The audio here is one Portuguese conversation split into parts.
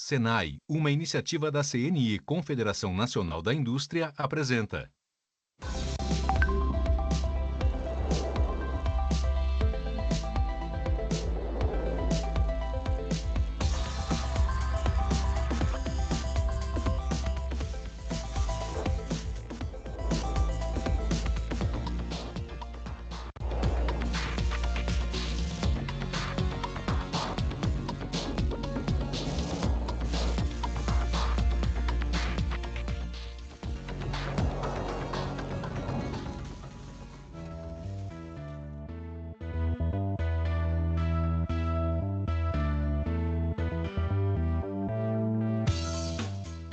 Senai, uma iniciativa da CNI, Confederação Nacional da Indústria, apresenta.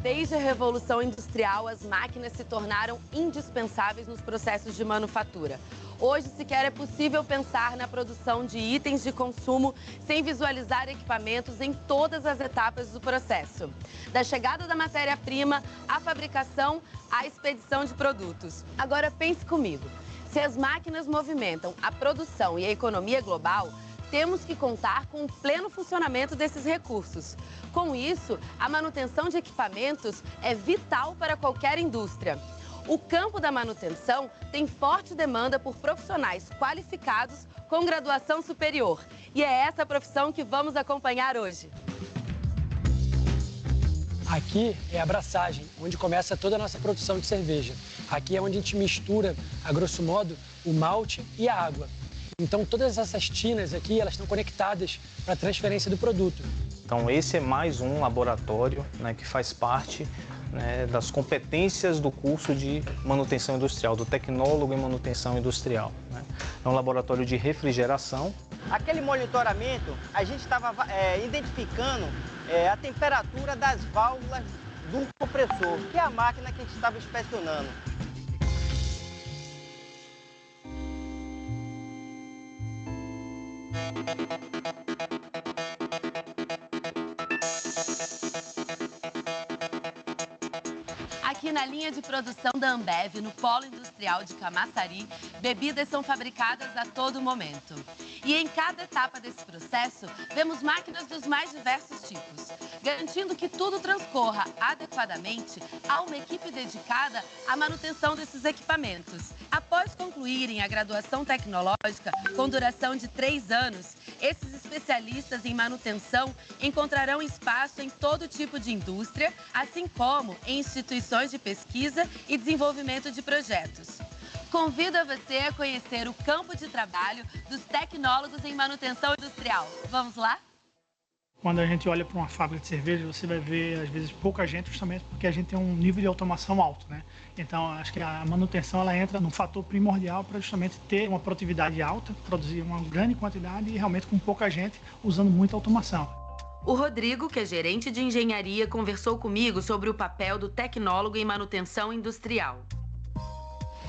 Desde a Revolução Industrial, as máquinas se tornaram indispensáveis nos processos de manufatura. Hoje, sequer é possível pensar na produção de itens de consumo sem visualizar equipamentos em todas as etapas do processo. Da chegada da matéria-prima, à fabricação, à expedição de produtos. Agora pense comigo, se as máquinas movimentam a produção e a economia global, temos que contar com o pleno funcionamento desses recursos. Com isso, a manutenção de equipamentos é vital para qualquer indústria. O campo da manutenção tem forte demanda por profissionais qualificados com graduação superior. E é essa profissão que vamos acompanhar hoje. Aqui é a braçagem, onde começa toda a nossa produção de cerveja. Aqui é onde a gente mistura, a grosso modo, o malte e a água. Então, todas essas tinas aqui, elas estão conectadas para a transferência do produto. Então, esse é mais um laboratório, né, que faz parte, né, das competências do curso de manutenção industrial, do tecnólogo em manutenção industrial, né? É um laboratório de refrigeração. Aquele monitoramento, a gente estava identificando a temperatura das válvulas do compressor, que é a máquina que a gente estava inspecionando. Aqui na linha de produção da Ambev, no Polo Industrial de Camaçari, bebidas são fabricadas a todo momento. E em cada etapa desse processo, vemos máquinas dos mais diversos tipos, garantindo que tudo transcorra adequadamente, há uma equipe dedicada à manutenção desses equipamentos. Após concluírem a graduação tecnológica, com duração de 3 anos, esses especialistas em manutenção encontrarão espaço em todo tipo de indústria, assim como em instituições de pesquisa e desenvolvimento de projetos. Convido a você a conhecer o campo de trabalho dos tecnólogos em manutenção industrial. Vamos lá? Quando a gente olha para uma fábrica de cerveja, você vai ver, às vezes, pouca gente, justamente porque a gente tem um nível de automação alto, né? Então, acho que a manutenção, ela entra num fator primordial para justamente ter uma produtividade alta, produzir uma grande quantidade e realmente com pouca gente, usando muita automação. O Rodrigo, que é gerente de engenharia, conversou comigo sobre o papel do tecnólogo em manutenção industrial.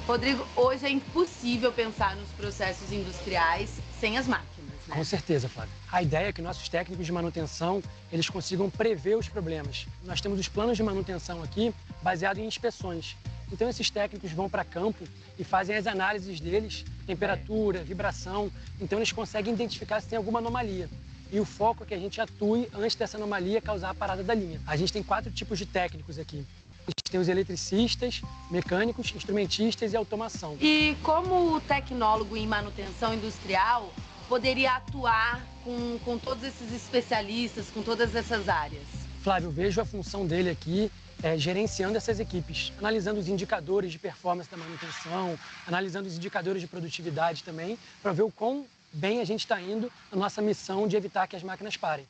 Rodrigo, hoje é impossível pensar nos processos industriais sem as máquinas, né? Com certeza, Flávio. A ideia é que nossos técnicos de manutenção, eles consigam prever os problemas. Nós temos os planos de manutenção aqui baseados em inspeções. Então, esses técnicos vão para campo e fazem as análises deles, temperatura, vibração. Então, eles conseguem identificar se tem alguma anomalia. E o foco é que a gente atue antes dessa anomalia causar a parada da linha. A gente tem 4 tipos de técnicos aqui. A gente tem os eletricistas, mecânicos, instrumentistas e automação. E como o tecnólogo em manutenção industrial poderia atuar com todos esses especialistas, com todas essas áreas? Flávio, eu vejo a função dele aqui gerenciando essas equipes, analisando os indicadores de performance da manutenção, analisando os indicadores de produtividade também, para ver o quão bem a gente está indo na nossa missão de evitar que as máquinas parem.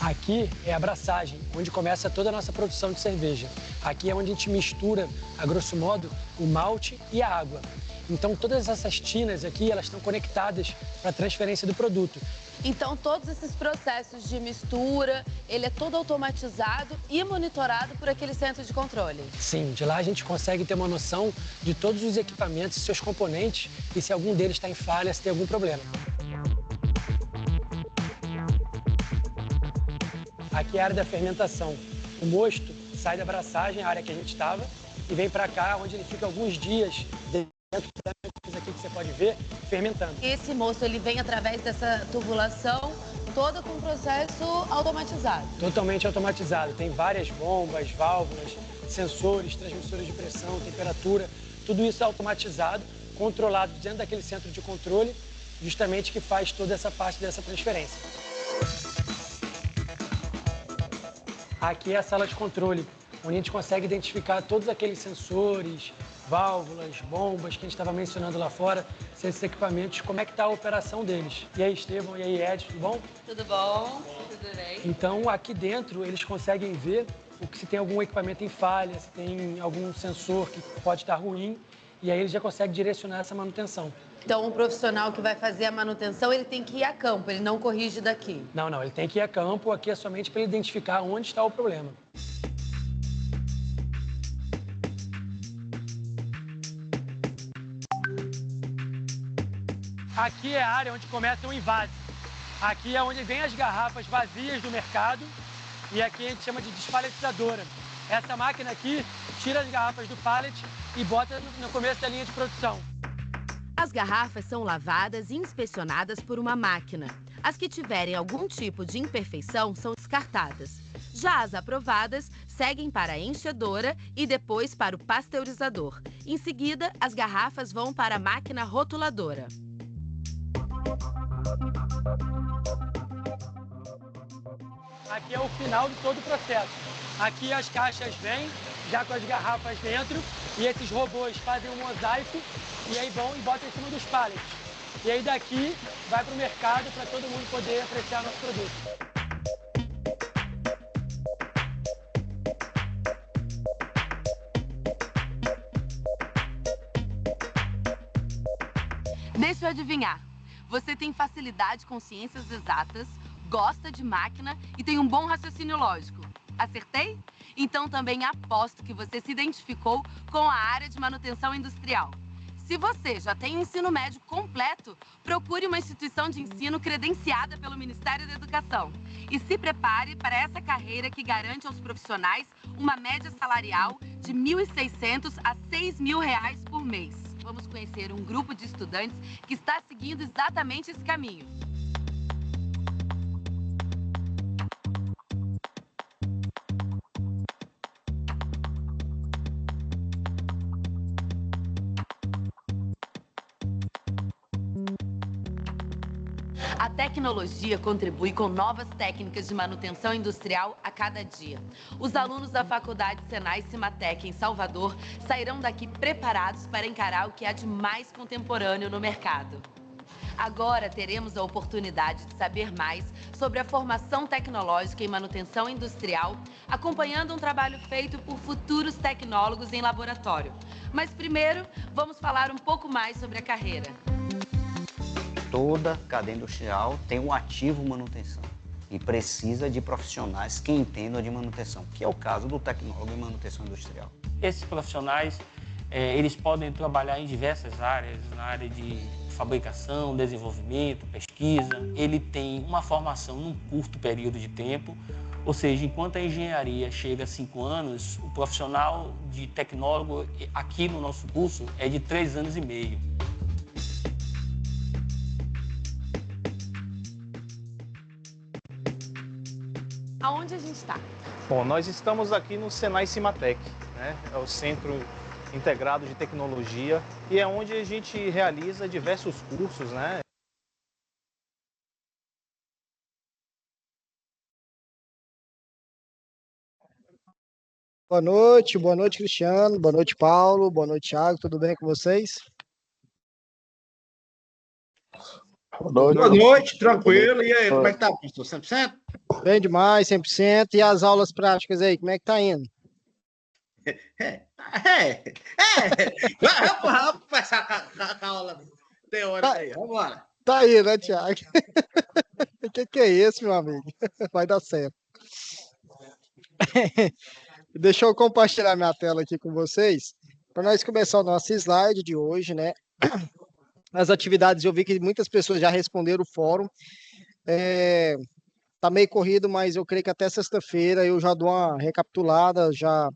Aqui é a braçagem, onde começa toda a nossa produção de cerveja. Aqui é onde a gente mistura, a grosso modo, o malte e a água. Então, todas essas tinas aqui, elas estão conectadas para a transferência do produto. Então, todos esses processos de mistura, ele é todo automatizado e monitorado por aquele centro de controle? Sim, de lá a gente consegue ter uma noção de todos os equipamentos, seus componentes e se algum deles está em falha, se tem algum problema. Aqui é a área da fermentação. O mosto sai da braçagem, a área que a gente estava, e vem para cá, onde ele fica alguns dias aqui que você pode ver fermentando. Esse moço, ele vem através dessa tubulação toda com processo automatizado. Totalmente automatizado. Tem várias bombas, válvulas, sensores, transmissores de pressão, temperatura. Tudo isso é automatizado, controlado dentro daquele centro de controle, justamente que faz toda essa parte dessa transferência. Aqui é a sala de controle, onde a gente consegue identificar todos aqueles sensores, válvulas, bombas que a gente estava mencionando lá fora, esses equipamentos, como é que está a operação deles. E aí, Estevão, e aí, Ed, tudo bom? Tudo bom? Tudo bem? Então, aqui dentro, eles conseguem ver se tem algum equipamento em falha, se tem algum sensor que pode estar ruim, e aí eles já conseguem direcionar essa manutenção. Então, um profissional que vai fazer a manutenção, ele tem que ir a campo, ele não corrige daqui. Não, ele tem que ir a campo, aqui é somente para identificar onde está o problema. Aqui é a área onde começa o invase. Aqui é onde vem as garrafas vazias do mercado e aqui a gente chama de despaletizadora. Essa máquina aqui tira as garrafas do pallet e bota no começo da linha de produção. As garrafas são lavadas e inspecionadas por uma máquina. As que tiverem algum tipo de imperfeição são descartadas. Já as aprovadas seguem para a enchedora e depois para o pasteurizador. Em seguida, as garrafas vão para a máquina rotuladora. Aqui é o final de todo o processo. Aqui as caixas vêm, já com as garrafas dentro, e esses robôs fazem um mosaico, e aí vão e botam em cima dos pallets. E aí daqui vai para o mercado para todo mundo poder apreciar nosso produto. Deixa eu adivinhar. Você tem facilidade com ciências exatas, gosta de máquina e tem um bom raciocínio lógico. Acertei? Então também aposto que você se identificou com a área de manutenção industrial. Se você já tem o ensino médio completo, procure uma instituição de ensino credenciada pelo Ministério da Educação. E se prepare para essa carreira que garante aos profissionais uma média salarial de R$ 1.600 a R$ 6.000 por mês. Vamos conhecer um grupo de estudantes que está seguindo exatamente esse caminho. A tecnologia contribui com novas técnicas de manutenção industrial a cada dia. Os alunos da Faculdade Senai Cimatec, em Salvador, sairão daqui preparados para encarar o que há de mais contemporâneo no mercado. Agora teremos a oportunidade de saber mais sobre a formação tecnológica em manutenção industrial, acompanhando um trabalho feito por futuros tecnólogos em laboratório. Mas primeiro, vamos falar um pouco mais sobre a carreira. Toda cadeia industrial tem um ativo manutenção e precisa de profissionais que entendam de manutenção, que é o caso do tecnólogo em manutenção industrial. Esses profissionais, eles podem trabalhar em diversas áreas, na área de fabricação, desenvolvimento, pesquisa. Ele tem uma formação num curto período de tempo, ou seja, enquanto a engenharia chega a 5 anos, o profissional de tecnólogo aqui no nosso curso é de 3 anos e meio. Aonde a gente está? Bom, nós estamos aqui no Senai Cimatec, né? É o Centro Integrado de Tecnologia e é onde a gente realiza diversos cursos, né? Boa noite, Cristiano, boa noite, Paulo, boa noite, Thiago, tudo bem com vocês? Boa noite, tranquilo. E aí, como é que tá, professor? 100%? Bem demais, 100%. E as aulas práticas aí, como é que tá indo? Vamos começar com a aula teórica aí, vamos embora. Tá aí, né, Thiago? O que é isso, meu amigo? Vai dar certo. Deixa eu compartilhar minha tela aqui com vocês, para nós começar o nosso slide de hoje, né? As atividades, eu vi que muitas pessoas já responderam o fórum. Tá meio corrido, mas eu creio que até sexta-feira eu já dou uma recapitulada, já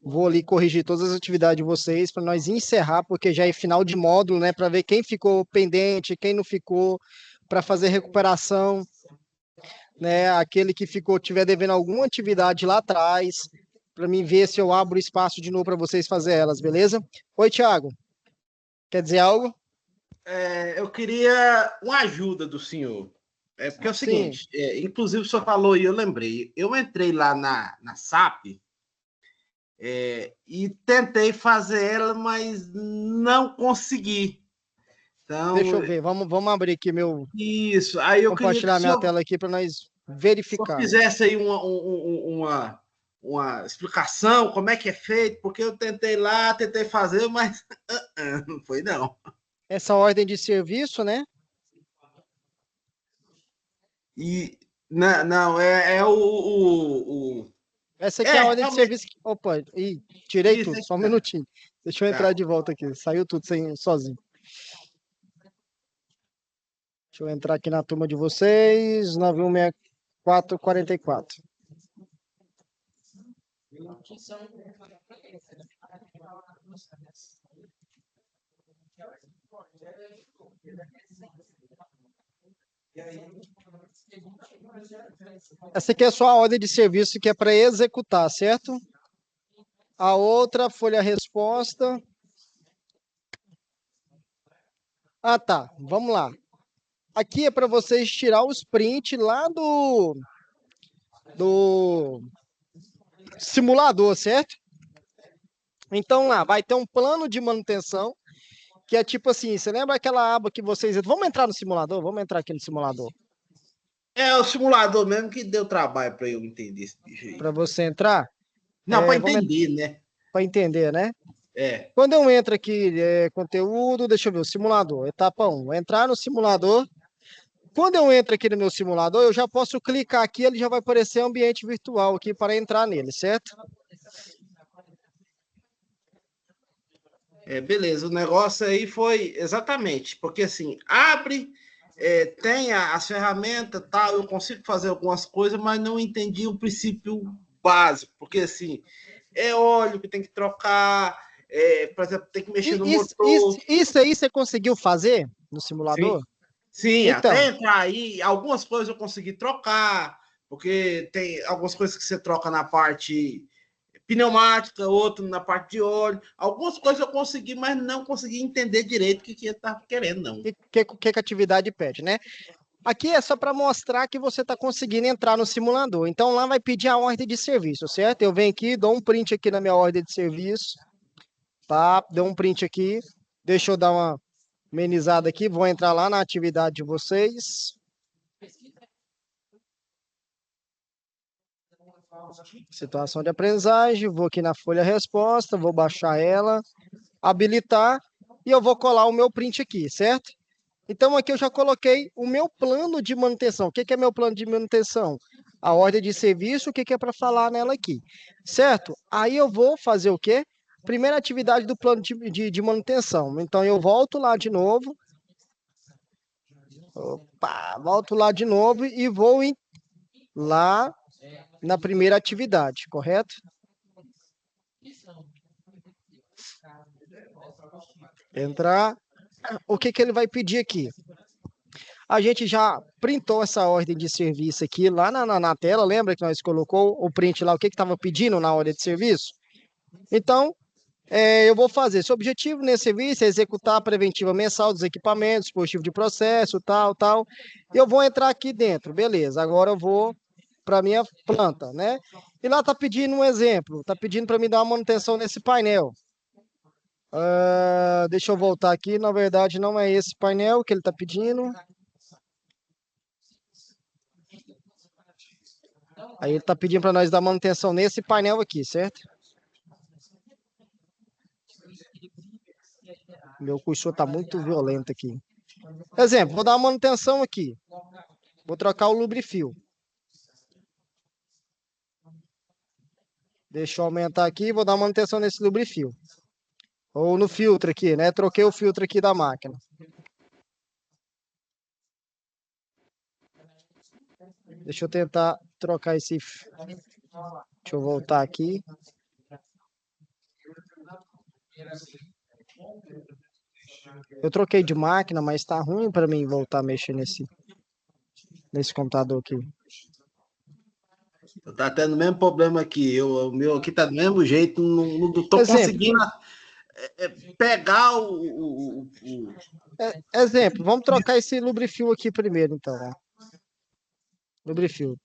Vou ali corrigir todas as atividades de vocês para nós encerrar, porque já é final de módulo, né? Para ver quem ficou pendente, quem não ficou, para fazer recuperação, né? Aquele que ficou, tiver devendo alguma atividade lá atrás, para mim ver se eu abro espaço de novo para vocês fazer elas, beleza? Oi, Thiago. Quer dizer algo? Eu queria uma ajuda do senhor. Porque é o seguinte, inclusive o senhor falou e eu lembrei. Eu entrei lá na SAP e tentei fazer ela, mas não consegui. Então, deixa eu ver, vamos abrir aqui Isso, aí eu queria compartilhar minha tela aqui para nós verificar. Se eu fizesse aí uma explicação, como é que é feito, porque eu tentei fazer, mas não foi não. Essa ordem de serviço, né? E não, é o... Essa aqui é a ordem de serviço. Opa, tirei tudo, só um minutinho. Deixa eu entrar de volta aqui. Saiu tudo sozinho. Deixa eu entrar aqui na turma de vocês. 916444. Essa aqui é só a ordem de serviço que é para executar, certo? A outra folha resposta. Ah, tá. Vamos lá. Aqui é para vocês tirar os prints lá do simulador, certo? Então lá vai ter um plano de manutenção que é tipo assim, você lembra aquela aba que vocês... Vamos entrar no simulador? Vamos entrar aqui no simulador. É o simulador mesmo que deu trabalho para eu entender esse bicho aí. Para você entrar? Não, para entender, né? Para entender, né? É. Quando eu entro aqui, conteúdo, deixa eu ver, o simulador, etapa 1, entrar no simulador. Quando eu entro aqui no meu simulador, eu já posso clicar aqui, ele já vai aparecer ambiente virtual aqui para entrar nele, certo? Beleza, o negócio aí foi exatamente, porque assim, abre, tem as ferramentas, tal, eu consigo fazer algumas coisas, mas não entendi o princípio básico, porque assim, é óleo que tem que trocar, por exemplo, tem que mexer no motor. Isso aí você conseguiu fazer no simulador? Sim, então, até entrar aí, algumas coisas eu consegui trocar, porque tem algumas coisas que você troca na parte pneumática, outro na parte de óleo. Algumas coisas eu consegui, mas não consegui entender direito o que ele estava querendo, não. O que a atividade pede, né? Aqui é só para mostrar que você está conseguindo entrar no simulador. Então, lá vai pedir a ordem de serviço, certo? Eu venho aqui, dou um print aqui na minha ordem de serviço. Tá? Dou um print aqui. Deixa eu dar uma amenizada aqui. Vou entrar lá na atividade de vocês. Situação de aprendizagem, vou aqui na folha resposta, vou baixar ela, habilitar e eu vou colar o meu print aqui, certo? Então aqui eu já coloquei o meu plano de manutenção. O que é meu plano de manutenção? A ordem de serviço, o que é para falar nela aqui, certo? Aí eu vou fazer o quê? Primeira atividade do plano de manutenção. Então eu volto lá de novo. Opa, volto lá de novo e vou lá na primeira atividade, correto? Entrar. O que ele vai pedir aqui? A gente já printou essa ordem de serviço aqui lá na tela, lembra que nós colocou o print lá, o que estava pedindo na ordem de serviço? Então, eu vou fazer. Seu objetivo nesse serviço é executar a preventiva mensal dos equipamentos, dispositivo de processo, tal. Eu vou entrar aqui dentro, beleza. Agora eu vou para minha planta, né? E lá tá pedindo um exemplo, tá pedindo para mim dar uma manutenção nesse painel. Deixa eu voltar aqui, na verdade não é esse painel que ele tá pedindo. Aí ele tá pedindo para nós dar manutenção nesse painel aqui, certo? Meu cursor tá muito violento aqui. Exemplo, vou dar uma manutenção aqui. Vou trocar o lubrifio. Deixa eu aumentar aqui, vou dar manutenção nesse lubrifio. Ou no filtro aqui, né? Troquei o filtro aqui da máquina. Deixa eu tentar trocar esse... Deixa eu voltar aqui. Eu troquei de máquina, mas tá ruim para mim voltar a mexer nesse computador aqui. Tá tendo o mesmo problema aqui. O meu aqui tá do mesmo jeito, não tô Exemplo. conseguindo pegar Exemplo, vamos trocar esse lubrifil aqui primeiro, então. Ó. Lubrifil.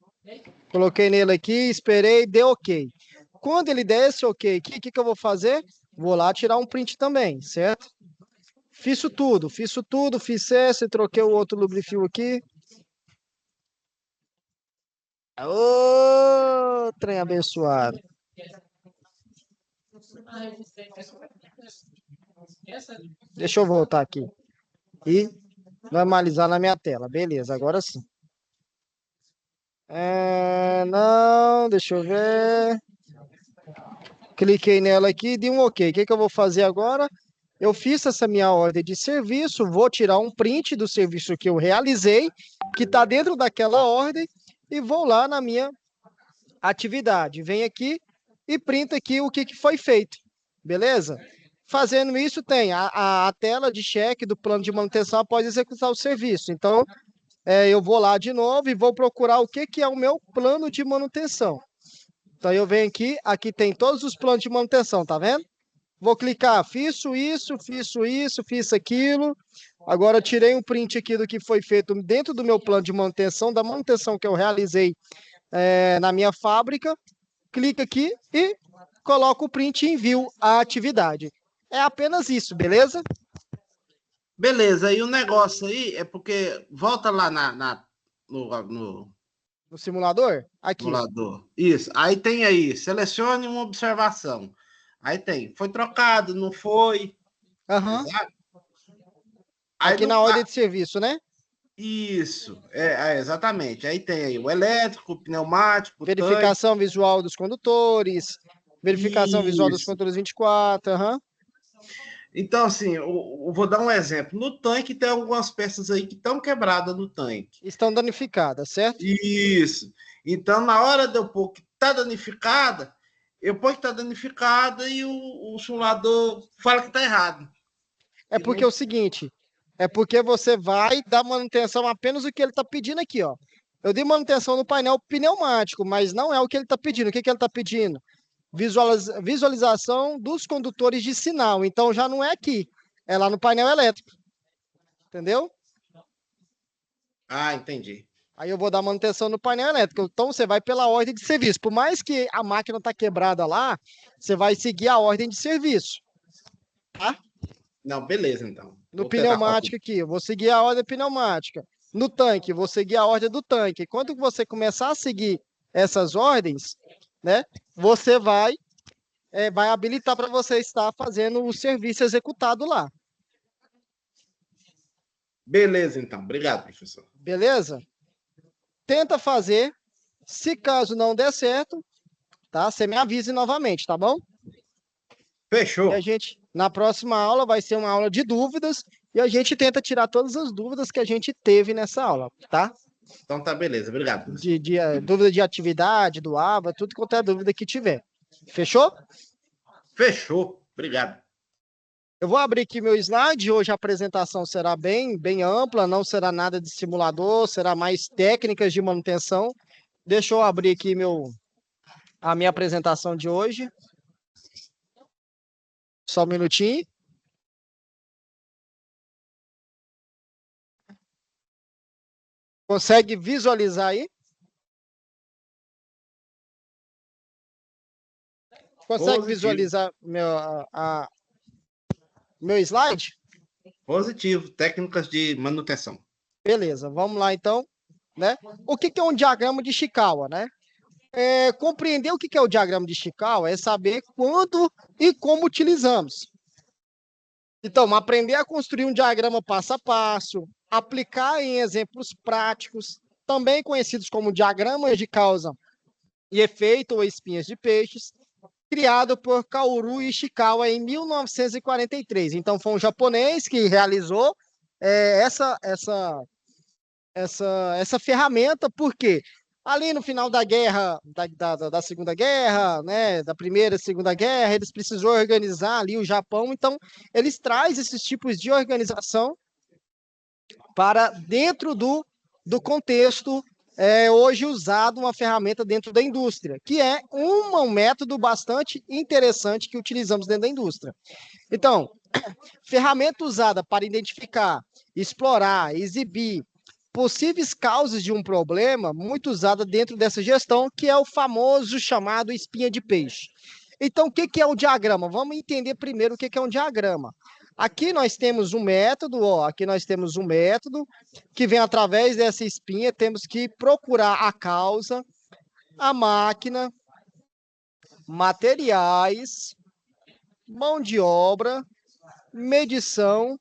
Coloquei nele aqui, esperei, deu ok. Quando ele der esse ok aqui, o que eu vou fazer? Vou lá tirar um print também, certo? Fiz tudo, fiz esse, troquei o outro lubrifil aqui. Ô, trem abençoado. Deixa eu voltar aqui. E normalizar na minha tela. Beleza, agora sim. Não, deixa eu ver. Cliquei nela aqui e dei um ok. O que eu vou fazer agora? Eu fiz essa minha ordem de serviço, vou tirar um print do serviço que eu realizei, que está dentro daquela ordem, e vou lá na minha atividade. Vem aqui e printa aqui o que foi feito. Beleza? Fazendo isso, tem a tela de cheque do plano de manutenção após executar o serviço. Então, eu vou lá de novo e vou procurar o que é o meu plano de manutenção. Então, eu venho aqui tem todos os planos de manutenção, tá vendo? Vou clicar, fiz isso, fiz aquilo. Agora, eu tirei um print aqui do que foi feito dentro do meu plano de manutenção, da manutenção que eu realizei na minha fábrica. Clica aqui e coloco o print e envio a atividade. É apenas isso, beleza? Beleza, e o negócio aí é porque volta lá no simulador? Aqui. Simulador. Isso. Aí tem aí, selecione uma observação. Aí tem, foi trocado, não foi. Aham. Aqui na ordem de serviço, né? Isso, exatamente. Aí tem aí o elétrico, o pneumático, verificação visual dos condutores, verificação visual dos condutores 24, aham. Então, assim, eu vou dar um exemplo. No tanque tem algumas peças aí que estão quebradas no tanque. Estão danificadas, certo? Isso. Então, na hora de eu pôr que está danificada, eu ponho que está danificada e o simulador fala que está errado. É porque é o seguinte, é porque você vai dar manutenção apenas o que ele está pedindo aqui, ó. Eu dei manutenção no painel pneumático, mas não é o que ele está pedindo. O que ele está pedindo? Visualização dos condutores de sinal. Então, já não é aqui. É lá no painel elétrico. Entendeu? Ah, entendi. Aí eu vou dar manutenção no painel elétrico. Então, você vai pela ordem de serviço. Por mais que a máquina está quebrada lá, você vai seguir a ordem de serviço. Tá? Não, beleza, então. No pneumático aqui, eu vou seguir a ordem pneumática. No tanque, vou seguir a ordem do tanque. Quando você começar a seguir essas ordens, né, você vai habilitar para você estar fazendo o serviço executado lá. Beleza, então. Obrigado, professor. Beleza? Tenta fazer. Se caso não der certo, tá? Você me avise novamente, tá bom? Fechou. E a gente, na próxima aula, vai ser uma aula de dúvidas e a gente tenta tirar todas as dúvidas que a gente teve nessa aula, tá? Então tá, beleza. Obrigado. Dúvida de atividade, do ABA, tudo quanto é dúvida que tiver. Fechou? Fechou. Obrigado. Eu vou abrir aqui meu slide. Hoje a apresentação será bem ampla, não será nada de simulador, será mais técnicas de manutenção. Deixa eu abrir aqui a minha apresentação de hoje. Só um minutinho. Consegue visualizar aí? Consegue visualizar meu slide? Positivo. Técnicas de manutenção. Beleza, vamos lá então. Né? O que é um diagrama de Ishikawa, né? Compreender o que é o diagrama de Ishikawa é saber quando e como utilizamos. Então, aprender a construir um diagrama passo a passo, aplicar em exemplos práticos, também conhecidos como diagramas de causa e efeito ou espinhas de peixes, criado por Kaoru Ishikawa em 1943. Então, foi um japonês que realizou essa ferramenta, porque Ali no final da guerra, da Segunda Guerra, né, da Primeira e Segunda Guerra, eles precisam organizar ali o Japão, então eles trazem esses tipos de organização para dentro do contexto hoje usado uma ferramenta dentro da indústria, que é um método bastante interessante que utilizamos dentro da indústria. Então, ferramenta usada para identificar, explorar, exibir possíveis causas de um problema, muito usada dentro dessa gestão, que é o famoso chamado espinha de peixe. Então, o que é o diagrama? Vamos entender primeiro o que é um diagrama. Aqui nós temos um método, aqui nós temos um método que vem através dessa espinha, temos que procurar a causa, a máquina, materiais, mão de obra, medição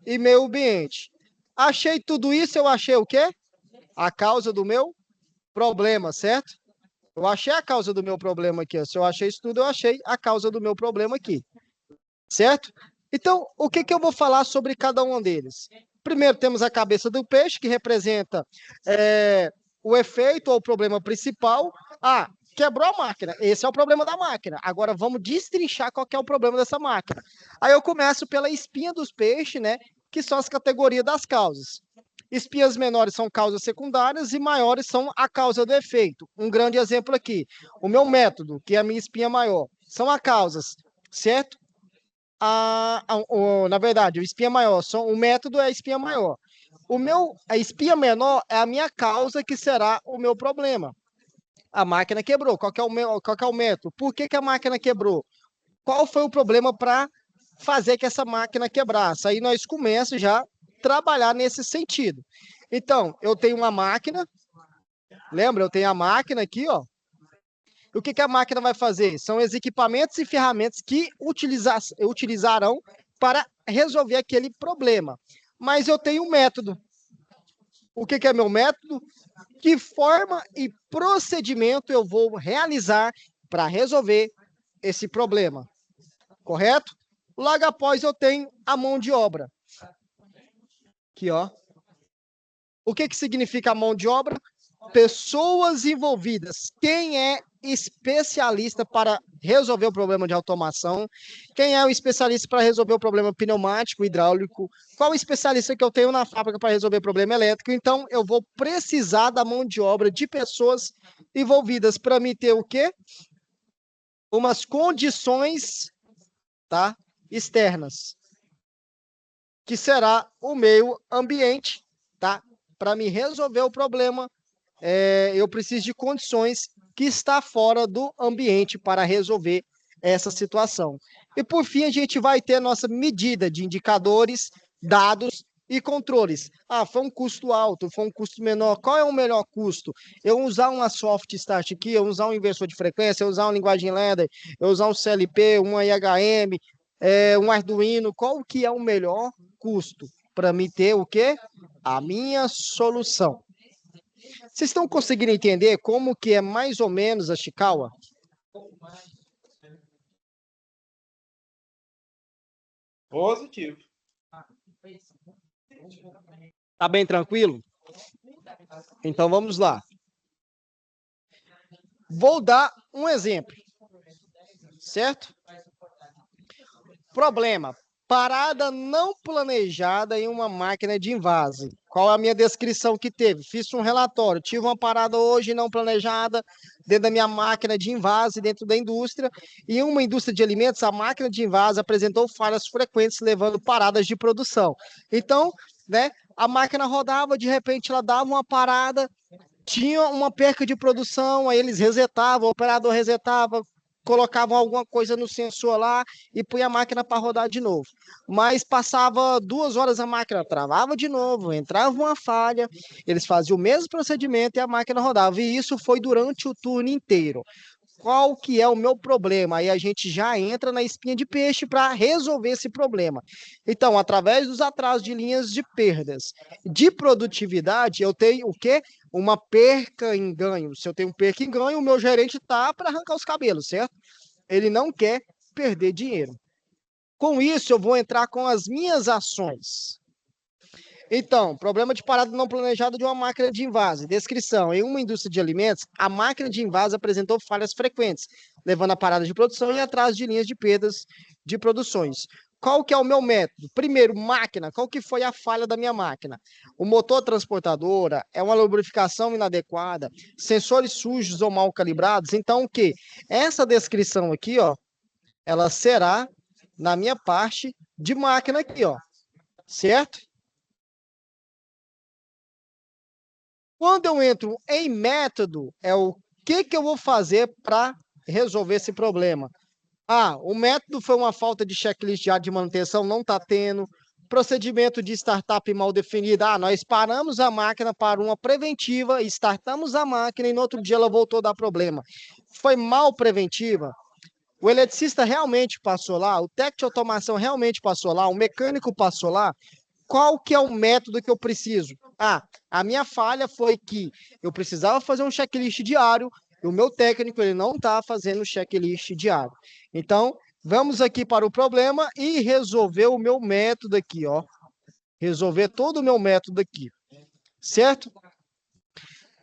e meio ambiente. Achei tudo isso, eu achei o quê? A causa do meu problema, certo? Eu achei a causa do meu problema aqui. Se eu achei isso tudo, eu achei a causa do meu problema aqui. Certo? Então, o que eu vou falar sobre cada um deles? Primeiro, temos a cabeça do peixe, que representa o efeito ou o problema principal. Ah, quebrou a máquina. Esse é o problema da máquina. Agora, vamos destrinchar qual que é o problema dessa máquina. Aí eu começo pela espinha dos peixes, né? Que são as categorias das causas. Espinhas menores são causas secundárias e maiores são a causa do efeito. Um grande exemplo aqui, o meu método, que é a minha espinha maior, são as causas, certo? Na verdade, o espinha maior, o método é a espinha maior. A espinha menor é a minha causa, que será o meu problema. A máquina quebrou. Qual que é o método? Por que a máquina quebrou? Qual foi o problema para fazer que essa máquina quebrasse? Aí nós começamos já a trabalhar nesse sentido. Então, eu tenho uma máquina, lembra? Eu tenho a máquina aqui, ó. O que a máquina vai fazer? São os equipamentos e ferramentas que utilizarão para resolver aquele problema. Mas eu tenho um método. O que é meu método? Que forma e procedimento eu vou realizar para resolver esse problema? Correto? Logo após eu tenho a mão de obra. Aqui, ó. O que significa a mão de obra? Pessoas envolvidas. Quem é especialista para resolver o problema de automação? Quem é o especialista para resolver o problema pneumático, hidráulico? Qual o especialista que eu tenho na fábrica para resolver o problema elétrico? Então, eu vou precisar da mão de obra de pessoas envolvidas para me ter o quê? Umas condições, tá? Externas, que será o meio ambiente, tá? Para me resolver o problema, eu preciso de condições que está fora do ambiente para resolver essa situação. E por fim, a gente vai ter a nossa medida de indicadores, dados e controles. Ah, foi um custo alto, foi um custo menor. Qual é o melhor custo? Eu usar uma soft start aqui, eu usar um inversor de frequência, eu usar uma linguagem ladder, eu usar um CLP, uma IHM, um Arduino. Qual que é o melhor custo para me ter o quê? A minha solução. Vocês estão conseguindo entender como que é mais ou menos a Chikawa? Positivo. Tá bem tranquilo? Então vamos lá. Vou dar um exemplo, certo? Problema: parada não planejada em uma máquina de invase. Qual é a minha descrição que teve? Fiz um relatório, tive uma parada hoje não planejada dentro da minha máquina de invase, dentro da indústria, e em uma indústria de alimentos, a máquina de invase apresentou falhas frequentes, levando paradas de produção. Então, né, a máquina rodava, de repente ela dava uma parada, tinha uma perca de produção, aí eles resetavam, o operador resetava, colocavam alguma coisa no sensor lá e punha a máquina para rodar de novo. Mas passava 2 horas, a máquina travava de novo, entrava uma falha, eles faziam o mesmo procedimento e a máquina rodava. E isso foi durante o turno inteiro. Qual que é o meu problema? Aí a gente já entra na espinha de peixe para resolver esse problema. Então, através dos atrasos de linhas de perdas de produtividade, eu tenho o quê? Uma perca em ganho. Se eu tenho perca em ganho, o meu gerente está para arrancar os cabelos, certo? Ele não quer perder dinheiro. Com isso, eu vou entrar com as minhas ações. Então, problema de parada não planejada de uma máquina de invase. Descrição: em uma indústria de alimentos, a máquina de invase apresentou falhas frequentes, levando a parada de produção e atraso de linhas de perdas de produções. Qual que é o meu método? Primeiro, máquina. Qual que foi a falha da minha máquina? O motor transportadora é uma lubrificação inadequada, sensores sujos ou mal calibrados. Então, o que? Essa descrição aqui, ó, ela será na minha parte de máquina aqui, ó, certo? Quando eu entro em método, é o que eu vou fazer para resolver esse problema. Ah, o método foi uma falta de checklist de área de manutenção, não está tendo. Procedimento de startup mal definido. Ah, nós paramos a máquina para uma preventiva, startamos a máquina e no outro dia ela voltou a dar problema. Foi mal preventiva. O eletricista realmente passou lá, o técnico de automação realmente passou lá, o mecânico passou lá. Qual que é o método que eu preciso? Ah, a minha falha foi que eu precisava fazer um checklist diário e o meu técnico ele não está fazendo o checklist diário. Então, vamos aqui para o problema e resolver o meu método aqui, ó. Resolver todo o meu método aqui, certo?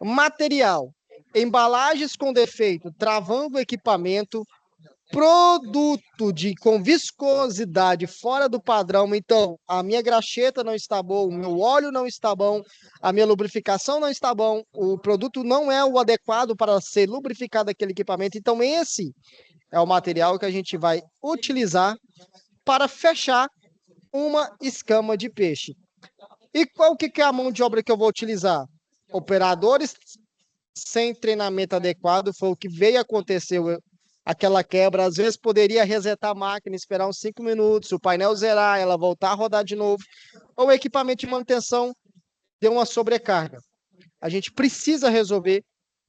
Material. Embalagens com defeito, travando o equipamento, produto com viscosidade fora do padrão. Então, a minha graxeta não está boa, o meu óleo não está bom, a minha lubrificação não está bom, o produto não é o adequado para ser lubrificado aquele equipamento. Então, esse é o material que a gente vai utilizar para fechar uma escama de peixe. E qual que é a mão de obra que eu vou utilizar? Operadores sem treinamento adequado, foi o que veio acontecer aquela quebra. Às vezes poderia resetar a máquina, esperar uns 5 minutos, o painel zerar, ela voltar a rodar de novo, ou o equipamento de manutenção deu uma sobrecarga. A gente precisa resolver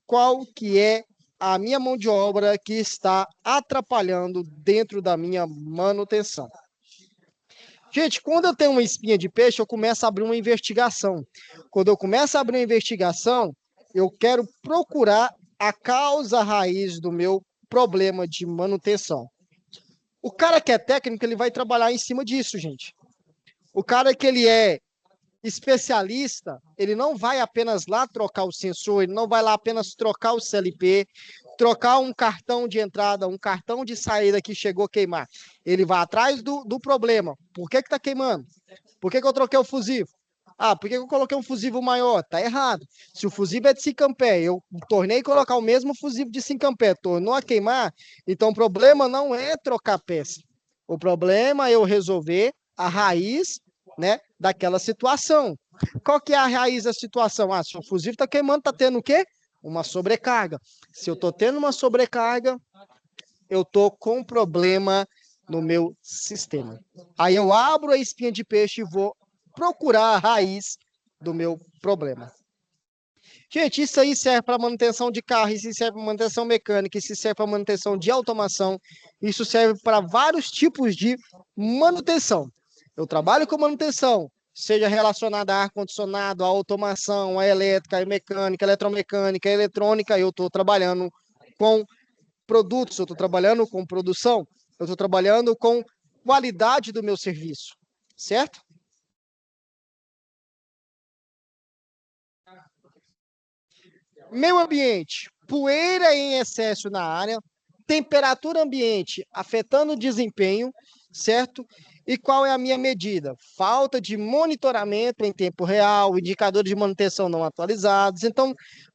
qual que é a minha mão de obra que está atrapalhando dentro da minha manutenção. Gente, quando eu tenho uma espinha de peixe, eu começo a abrir uma investigação. Quando eu começo a abrir uma investigação, eu quero procurar a causa raiz do meu problema de manutenção. O cara que é técnico, ele vai trabalhar em cima disso, gente. O cara que ele é especialista, ele não vai apenas lá trocar o sensor, ele não vai lá apenas trocar o CLP, trocar um cartão de entrada, um cartão de saída que chegou a queimar. Ele vai atrás do problema. Por que está queimando? Por que eu troquei o fusível? Ah, por que eu coloquei um fusível maior? Tá errado. Se o fusível é de 5 ampere, eu tornei a colocar o mesmo fusível de 5 ampere, tornou a queimar, então o problema não é trocar peça. O problema é eu resolver a raiz, né, daquela situação. Qual que é a raiz da situação? Ah, se o fusível está queimando, está tendo o quê? Uma sobrecarga. Se eu estou tendo uma sobrecarga, eu estou com problema no meu sistema. Aí eu abro a espinha de peixe e vou procurar a raiz do meu problema. Gente, isso aí serve para manutenção de carro, isso serve para manutenção mecânica, isso serve para manutenção de automação, isso serve para vários tipos de manutenção. Eu trabalho com manutenção, seja relacionada a ar-condicionado, a automação, a elétrica, a mecânica, a eletromecânica, a eletrônica, eu estou trabalhando com produtos, eu estou trabalhando com produção, eu estou trabalhando com qualidade do meu serviço, certo? Meio ambiente, poeira em excesso na área, temperatura ambiente afetando o desempenho, certo? E qual é a minha medida? Falta de monitoramento em tempo real, indicadores de manutenção não atualizados. Então,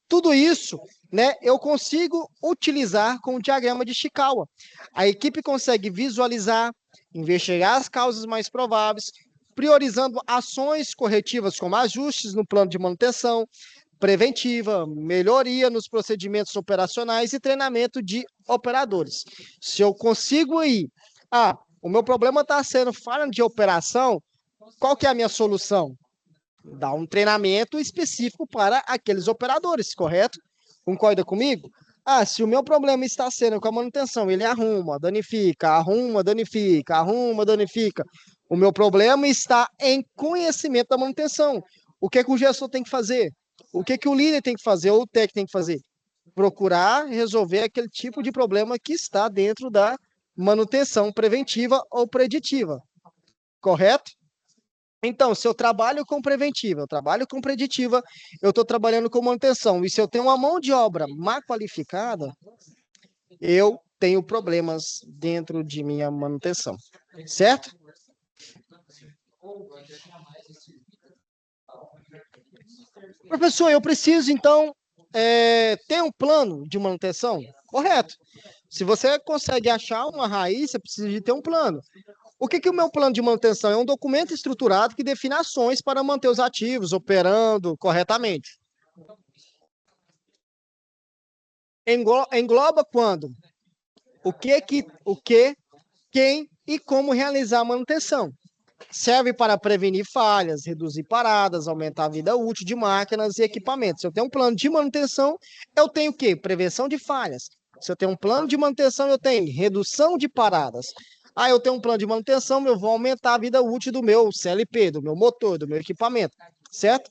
tudo isso, né, eu consigo utilizar com o diagrama de Chikawa. A equipe consegue visualizar, investigar as causas mais prováveis, priorizando ações corretivas como ajustes no plano de manutenção, preventiva, melhoria nos procedimentos operacionais e treinamento de operadores. Se eu consigo ir, o meu problema está sendo falha de operação, qual que é a minha solução? Dar um treinamento específico para aqueles operadores, correto? Concorda comigo? Se o meu problema está sendo com a manutenção, ele arruma, danifica, arruma, danifica, arruma, danifica. O meu problema está em conhecimento da manutenção. O que o gestor tem que fazer? O que o líder tem que fazer, ou o técnico tem que fazer? Procurar resolver aquele tipo de problema que está dentro da manutenção preventiva ou preditiva. Correto? Então, se eu trabalho com preventiva, eu trabalho com preditiva, eu estou trabalhando com manutenção. E se eu tenho uma mão de obra má qualificada, eu tenho problemas dentro de minha manutenção, certo? Professor, eu preciso, então, ter um plano de manutenção? Correto. Se você consegue achar uma raiz, você precisa de ter um plano. O que é o meu plano de manutenção? É um documento estruturado que define ações para manter os ativos operando corretamente. Engloba quando? O que, quem e como realizar a manutenção. Serve para prevenir falhas, reduzir paradas, aumentar a vida útil de máquinas e equipamentos. Se eu tenho um plano de manutenção, eu tenho o quê? Prevenção de falhas. Se eu tenho um plano de manutenção, eu tenho redução de paradas. Ah, eu tenho um plano de manutenção, eu vou aumentar a vida útil do meu CLP, do meu motor, do meu equipamento, certo?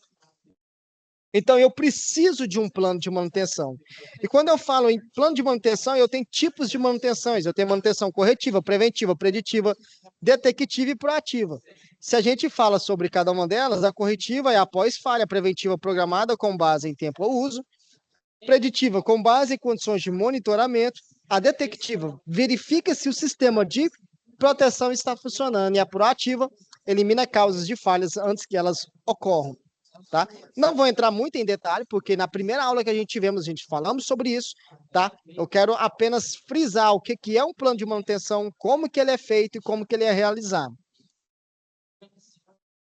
Então, eu preciso de um plano de manutenção. E quando eu falo em plano de manutenção, eu tenho tipos de manutenções. Eu tenho manutenção corretiva, preventiva, preditiva, detectiva e proativa. Se a gente fala sobre cada uma delas, a corretiva é após falha, preventiva programada com base em tempo ou uso, preditiva com base em condições de monitoramento, a detectiva verifica se o sistema de proteção está funcionando e a proativa elimina causas de falhas antes que elas ocorram. Tá? Não vou entrar muito em detalhe, porque na primeira aula que a gente tivemos, a gente falamos sobre isso, tá? Eu quero apenas frisar o que é um plano de manutenção, como que ele é feito e como que ele é realizado.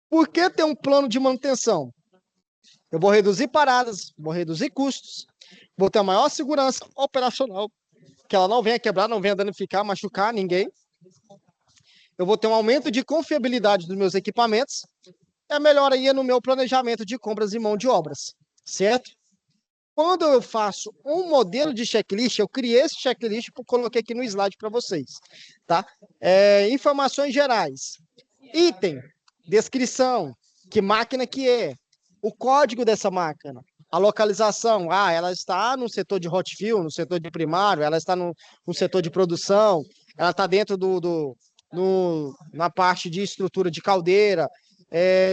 Por que ter um plano de manutenção? Eu vou reduzir paradas, vou reduzir custos, vou ter a maior segurança operacional, que ela não venha quebrar, não venha danificar, machucar ninguém. Eu vou ter um aumento de confiabilidade dos meus equipamentos, é melhoria no meu planejamento de compras e mão de obras, certo? Quando eu faço um modelo de checklist, eu criei esse checklist e coloquei aqui no slide para vocês, tá? Informações gerais, item, descrição, que máquina que é, o código dessa máquina, a localização, ela está no setor de hot fill, no setor de primário, ela está no setor de produção, ela está dentro na parte de estrutura de caldeira,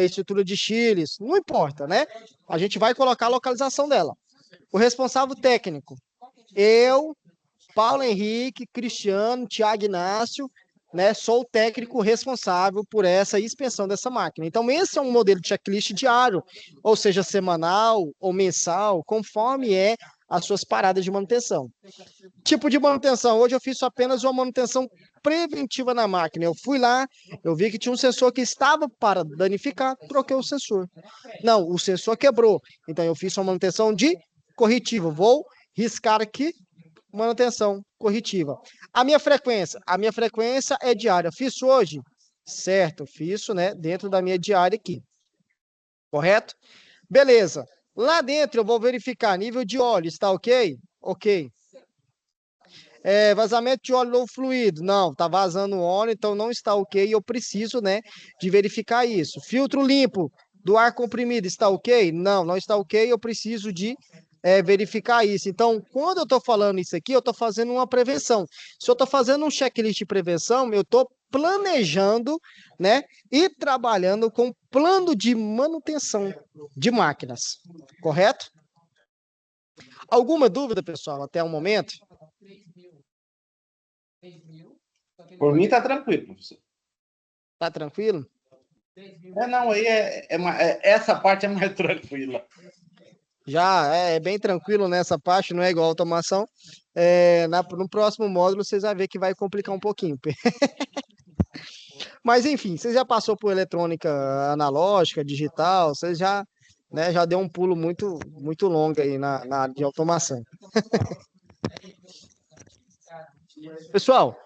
estrutura de chiles, não importa, né? A gente vai colocar a localização dela. O responsável técnico, eu, Paulo Henrique, Cristiano, Thiago Inácio, né? Sou o técnico responsável por essa inspeção dessa máquina. Então, esse é um modelo de checklist diário, ou seja, semanal ou mensal, conforme as suas paradas de manutenção. Tipo de manutenção, hoje eu fiz apenas uma manutenção preventiva na máquina. Eu fui lá, eu vi que tinha um sensor que estava para danificar, troquei o sensor. Não, o sensor quebrou, então eu fiz uma manutenção de corretiva. Vou riscar aqui, manutenção corretiva. A minha frequência é diária. Fiz hoje? Certo, fiz, né, dentro da minha diária aqui. Correto? Beleza. Lá dentro eu vou verificar nível de óleo, está ok? Ok. Vazamento de óleo ou fluido? Não, está vazando óleo, então não está ok, eu preciso, né, de verificar isso. Filtro limpo do ar comprimido, está ok? Não, não está ok, eu preciso de verificar isso. Então, quando eu estou falando isso aqui, eu estou fazendo uma prevenção. Se eu estou fazendo um checklist de prevenção, eu estou planejando, né, e trabalhando com plano de manutenção de máquinas, correto? Alguma dúvida, pessoal, até o momento? Por mim tá tranquilo, professor. Tá tranquilo? Não, aí essa parte é mais tranquila. Já é bem tranquilo nessa parte, não é igual a automação. No próximo módulo vocês vão ver que vai complicar um pouquinho. Mas enfim, você já passou por eletrônica analógica, digital, você já, né, já deu um pulo muito, muito longo aí na área de automação. Pessoal,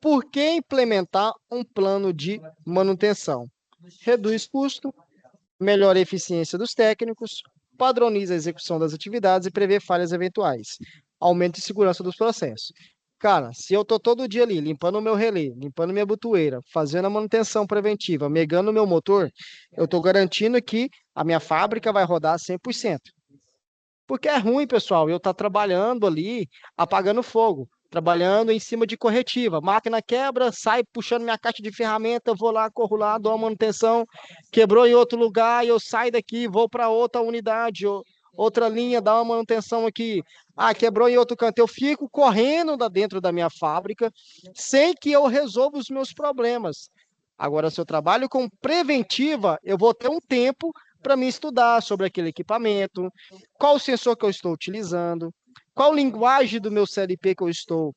por que implementar um plano de manutenção? Reduz custo, melhora a eficiência dos técnicos, padroniza a execução das atividades e prevê falhas eventuais, aumenta a segurança dos processos. Cara, se eu tô todo dia ali limpando o meu relé, limpando minha botoeira, fazendo a manutenção preventiva, megando o meu motor, eu tô garantindo que a minha fábrica vai rodar 100%. Porque é ruim, pessoal, eu estar trabalhando ali, apagando fogo. trabalhando em cima de corretiva. Máquina quebra, sai puxando minha caixa de ferramenta, vou lá, corro lá, dou uma manutenção, quebrou em outro lugar, eu saio daqui, vou para outra unidade, outra linha, dá uma manutenção aqui. Ah, quebrou em outro canto. Eu fico correndo dentro da minha fábrica, sem que eu resolva os meus problemas. Agora, se eu trabalho com preventiva, eu vou ter um tempo para me estudar sobre aquele equipamento, qual o sensor que eu estou utilizando, qual linguagem do meu CLP que eu estou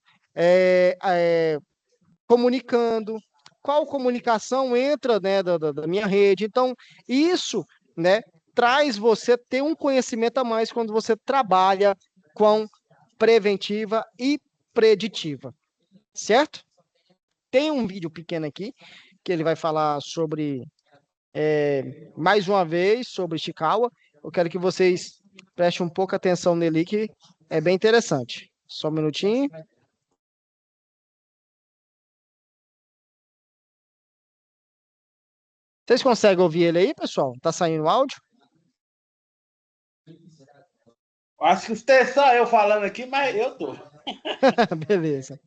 comunicando, qual comunicação entra, né, da minha rede. Então, isso, né, traz você ter um conhecimento a mais quando você trabalha com preventiva e preditiva, certo? Tem um vídeo pequeno aqui que ele vai falar sobre, mais uma vez, sobre Ishikawa. Eu quero que vocês prestem um pouco atenção nele, que é bem interessante. Só um minutinho. Vocês conseguem ouvir ele aí, pessoal? Tá saindo o áudio? Acho que você só eu falando aqui, mas eu tô. Beleza.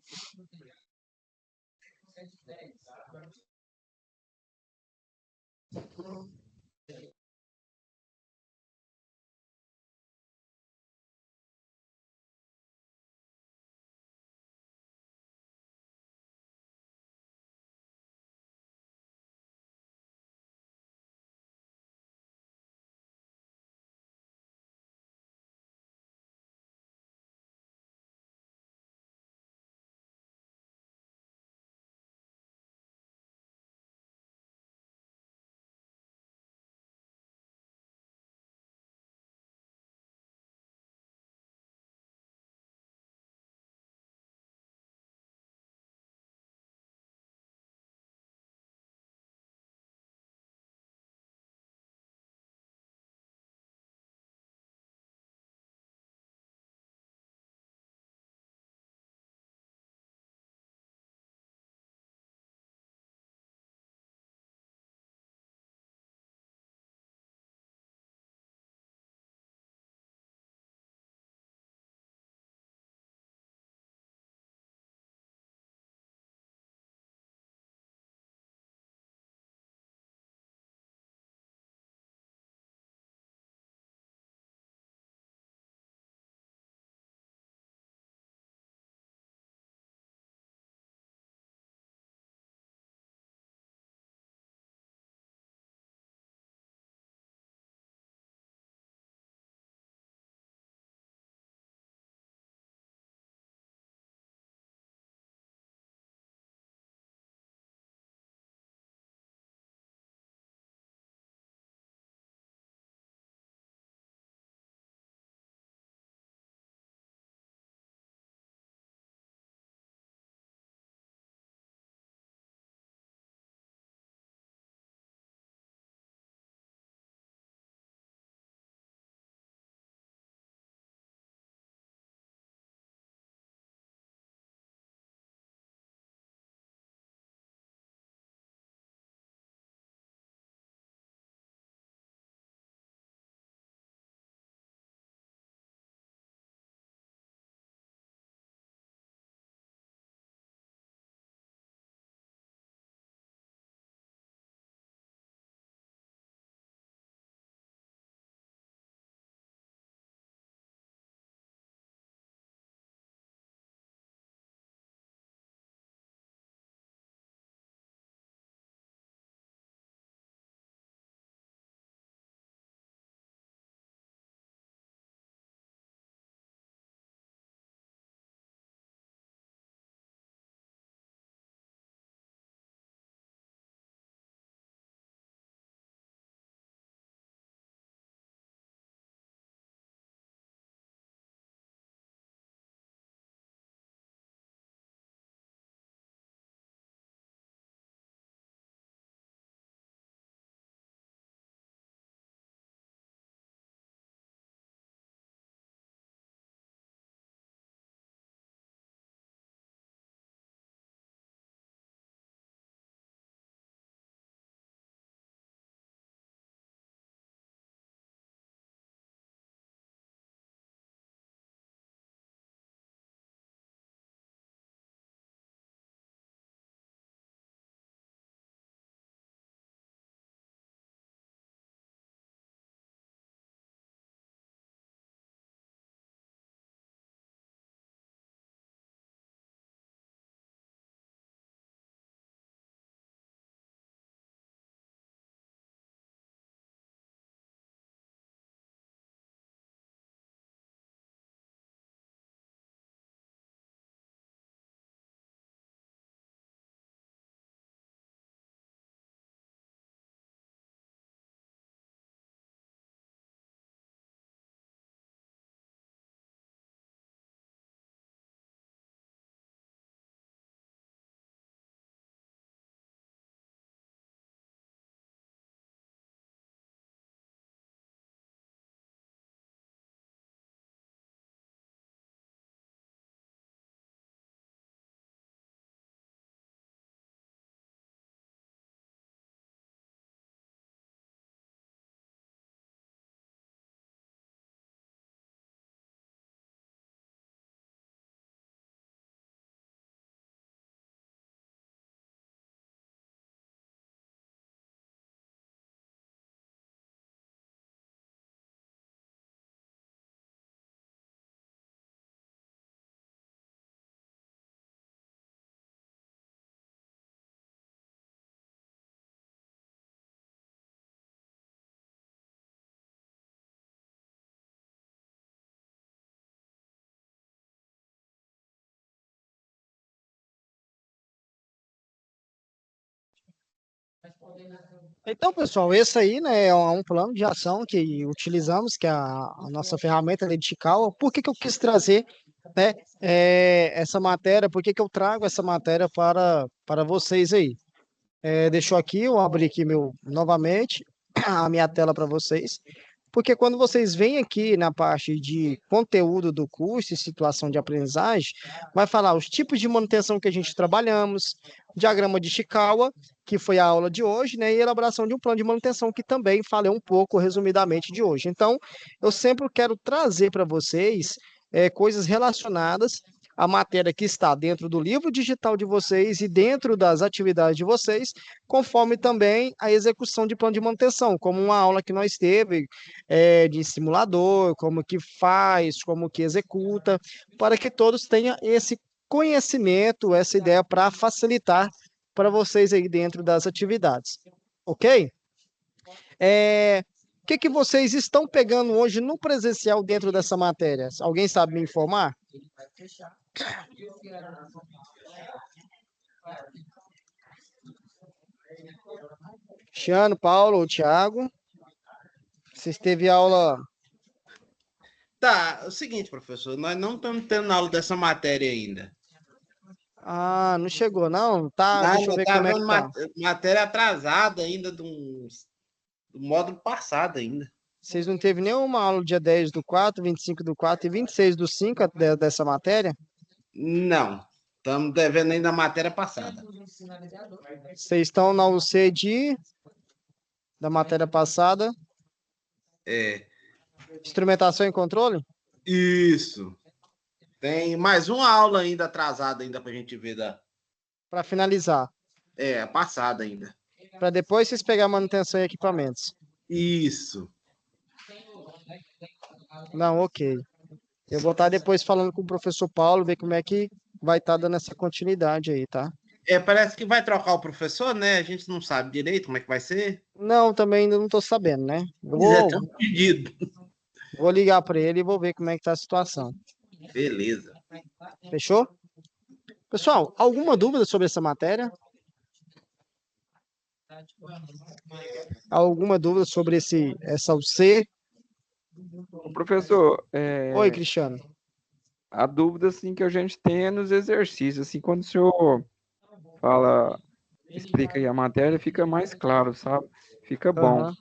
Então, pessoal, esse aí, né, é um plano de ação que utilizamos, que é a nossa ferramenta de Chicago. Por que que eu quis trazer, né, essa matéria? Por que que eu trago essa matéria para vocês aí? Deixa eu aqui, eu abri aqui novamente a minha tela para vocês. Porque quando vocês vêm aqui na parte de conteúdo do curso e situação de aprendizagem, vai falar os tipos de manutenção que a gente trabalhamos, diagrama de Chikawa, que foi a aula de hoje, né, e elaboração de um plano de manutenção, que também falei um pouco resumidamente de hoje. Então, eu sempre quero trazer para vocês coisas relacionadas à matéria que está dentro do livro digital de vocês e dentro das atividades de vocês, conforme também a execução de plano de manutenção, como uma aula que nós teve de simulador, como que faz, como que executa, para que todos tenham esse conhecimento, essa ideia para facilitar para vocês aí dentro das atividades, ok? O que que vocês estão pegando hoje no presencial dentro dessa matéria? Alguém sabe me informar? Cristiano, Paulo ou Thiago? Vocês teve aula... Tá, é o seguinte, professor, nós não estamos tendo aula dessa matéria ainda. Ah, não chegou, não? Tá, deixa eu ver como é que tá. Matéria atrasada ainda do módulo passado ainda. Vocês não teve nenhuma aula dia 10 do 4, 25 do 4 e 26 do 5 dessa matéria? Não, estamos devendo ainda a matéria passada. Vocês estão na UC da matéria passada? Instrumentação e controle? Isso. Tem mais uma aula ainda atrasada ainda para a gente ver para finalizar. Passada ainda. Para depois vocês pegar manutenção e equipamentos. Isso. Não, ok. Eu vou estar depois falando com o professor Paulo, ver como é que vai estar dando essa continuidade aí, tá? Parece que vai trocar o professor, né? A gente não sabe direito como é que vai ser. Não, também ainda não estou sabendo, né? Tem um pedido. Vou ligar para ele e vou ver como é que tá a situação. Beleza. Fechou? Pessoal, alguma dúvida sobre essa matéria? Alguma dúvida sobre essa UC? Professor, Oi, Cristiano. A dúvida assim, que a gente tem é nos exercícios. Assim, quando o senhor explica aí a matéria, fica mais claro, sabe? Fica bom.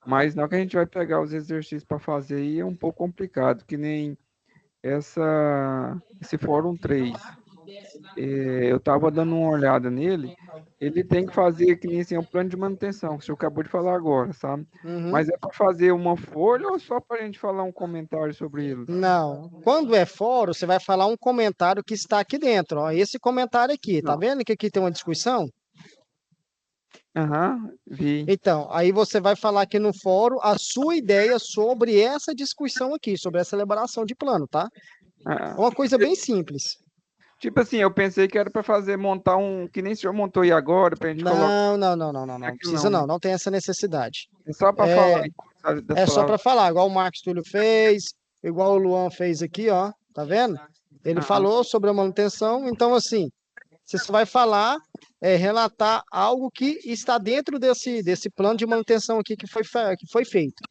Mas na hora que a gente vai pegar os exercícios para fazer aí, é um pouco complicado, que nem esse Fórum 3. Eu estava dando uma olhada nele, ele tem que fazer que nem assim, um plano de manutenção, que o senhor acabou de falar agora, sabe? Mas é para fazer uma folha ou só para a gente falar um comentário sobre ele? Não, quando é fórum, você vai falar um comentário que está aqui dentro, ó, esse comentário aqui, tá vendo que aqui tem uma discussão? Vi. Então, aí você vai falar aqui no fórum a sua ideia sobre essa discussão aqui, sobre essa elaboração de plano, tá? É uma coisa bem simples. Tipo assim, eu pensei que era para montar que nem o senhor montou aí agora, para a gente colocar... Não precisa não tem essa necessidade. É só para falar. É só para falar, igual o Marcos Túlio fez, igual o Luan fez aqui, ó, tá vendo? Ele falou sobre a manutenção, então assim, você só vai falar, relatar algo que está dentro desse plano de manutenção aqui que foi feito.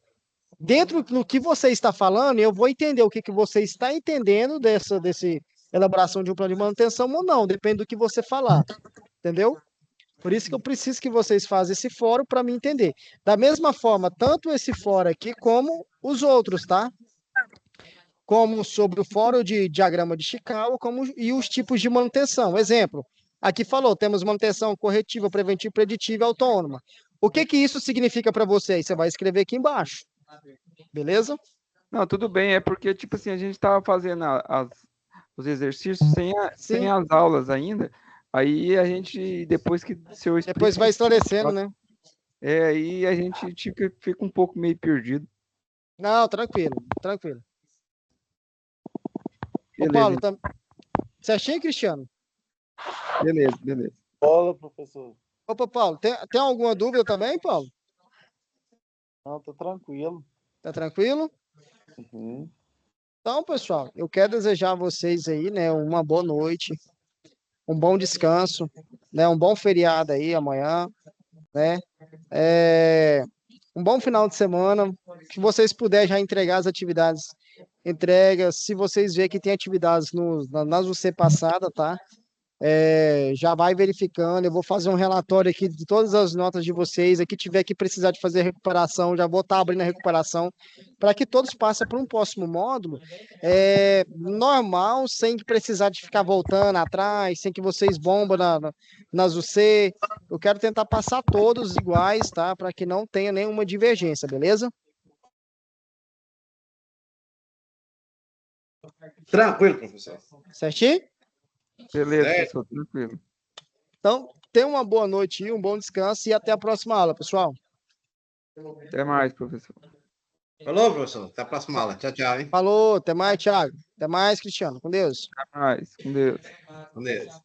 Dentro do que você está falando, eu vou entender o que você está entendendo desse elaboração de um plano de manutenção ou não, depende do que você falar, entendeu? Por isso que eu preciso que vocês façam esse fórum para me entender. Da mesma forma, tanto esse fórum aqui como os outros, tá? Como sobre o fórum de diagrama de Chicago, e os tipos de manutenção. Exemplo, aqui falou, temos manutenção corretiva, preventiva, preditiva e autônoma. O que que isso significa para vocês? Você vai escrever aqui embaixo. Beleza? Não, tudo bem, é porque, tipo assim, a gente estava fazendo os exercícios sem as aulas ainda, aí a gente, depois que o senhor explica... Depois vai esclarecendo, né? Aí a gente fica um pouco meio perdido. Não, tranquilo. Beleza. Ô, Paulo, tá certinho, Cristiano? Beleza. Olá, professor. Opa, Paulo, tem alguma dúvida também, Paulo? Não, tô tranquilo. Tá tranquilo? Então, pessoal, eu quero desejar a vocês aí, né, uma boa noite, um bom descanso, né, um bom feriado aí amanhã, né? Um bom final de semana. Se vocês puderem já entregar as atividades, entrega. Se vocês verem que tem atividades nas UC passada, tá? Já vai verificando. Eu vou fazer um relatório aqui de todas as notas de vocês. Aqui tiver que precisar de fazer recuperação, já vou estar abrindo a recuperação para que todos passem para um próximo módulo normal, sem precisar de ficar voltando atrás, sem que vocês bombam nas UC. Eu quero tentar passar todos iguais, tá? Para que não tenha nenhuma divergência, beleza? Tranquilo, professor. Certinho? Beleza, professor, tranquilo. Então, tenha uma boa noite e um bom descanso e até a próxima aula, pessoal. Até mais, professor. Falou, professor. Até a próxima aula. Tchau, tchau, hein? Falou, até mais, Thiago. Até mais, Cristiano. Com Deus. Até mais, com Deus. Com Deus.